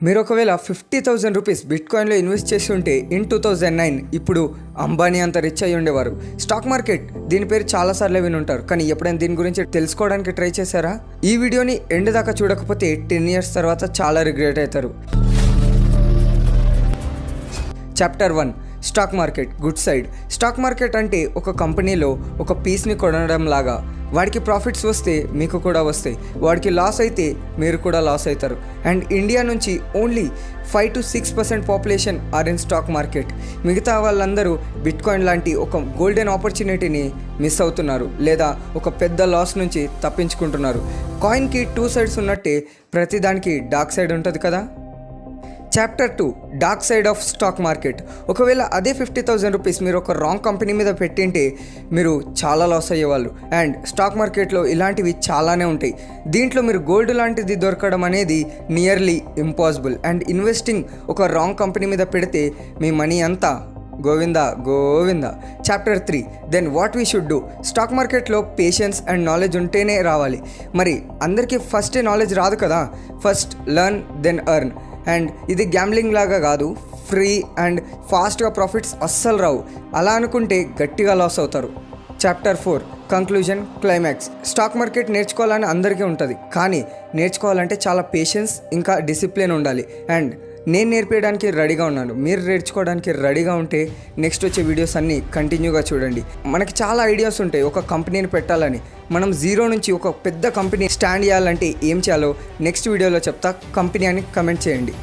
మీరు ఒకవేళ 50,000 rupees బిట్కాయిన్లో invest చేసి ఉంటే ఇన్ 2009 ఇప్పుడు అంబానీ అంత రిచ్ అయ్యి ఉండేవారు. స్టాక్ మార్కెట్ దీని పేరు చాలాసార్లు విని ఉంటారు, కానీ ఎప్పుడైనా దీని గురించి తెలుసుకోవడానికి ట్రై చేశారా? ఈ వీడియోని ఎండ్ దాకా చూడకపోతే 10 years తర్వాత చాలా రిగ్రెట్ అవుతారు. Chapter 1 stock market good side. Stock market అంటే ఒక కంపెనీలో ఒక పీస్ని కొనడం లాగా. వాడికి ప్రాఫిట్స్ వస్తే మీకు కూడా వస్తాయి, వాడికి లాస్ అయితే మీరు కూడా లాస్ అవుతారు. అండ్ ఇండియా నుంచి only 5 to 6% population are in stock market. మిగతా వాళ్ళందరూ బిట్కాయిన్ లాంటి ఒక గోల్డెన్ ఆపర్చునిటీని మిస్ అవుతున్నారు, లేదా ఒక పెద్ద లాస్ నుంచి తప్పించుకుంటున్నారు. కాయిన్కి 2 sides ఉన్నట్టే ప్రతిదానికి డార్క్ సైడ్ ఉంటుంది కదా. Chapter 2 dark side of stock market. ఒకవేళ అదే 50,000 రూపీస్ మీరు ఒక రాంగ్ కంపెనీ మీద పెట్టింటే మీరు చాలా లాస్ అయ్యేవాళ్ళు. అండ్ స్టాక్ మార్కెట్లో ఇలాంటివి చాలానే ఉంటాయి. దీంట్లో మీరు గోల్డ్ లాంటిది దొరకడం అనేది నియర్లీ ఇంపాసిబుల్. అండ్ ఇన్వెస్టింగ్ ఒక రాంగ్ కంపెనీ మీద పెడితే మీ మనీ అంతా Govinda Govinda. Chapter 3 then what we should do. Stock మార్కెట్లో పేషెన్స్ అండ్ నాలెడ్జ్ ఉంటేనే రావాలి. మరి అందరికీ ఫస్టే నాలెడ్జ్ రాదు కదా. First learn then earn. And ఇది గ్యాంబ్లింగ్ లాగా కాదు, ఫ్రీ అండ్ ఫాస్ట్గా ప్రాఫిట్స్ అస్సలు రావు. అలా అనుకుంటే గట్టిగా లాస్ అవుతారు. Chapter 4 conclusion climax. Stock market నేర్చుకోవాలని అందరికీ ఉంటుంది, కానీ నేర్చుకోవాలంటే చాలా పేషెన్స్ ఇంకా డిసిప్లిన్ ఉండాలి. అండ్ నేను నేర్పించడానికి రెడీగా ఉన్నాను. మీరు నేర్చుకోవడానికి రెడీగా ఉంటే నెక్స్ట్ వచ్చే వీడియోస్ అన్నీ కంటిన్యూగా చూడండి. మనకి చాలా ఐడియాస్ ఉంటాయి ఒక కంపెనీని పెట్టాలని. మనం జీరో నుంచి ఒక పెద్ద కంపెనీ స్టాండ్ చేయాలంటే ఏం చేయాలో నెక్స్ట్ వీడియోలో చెప్తా. కంపెనీ అని కమెంట్ చేయండి.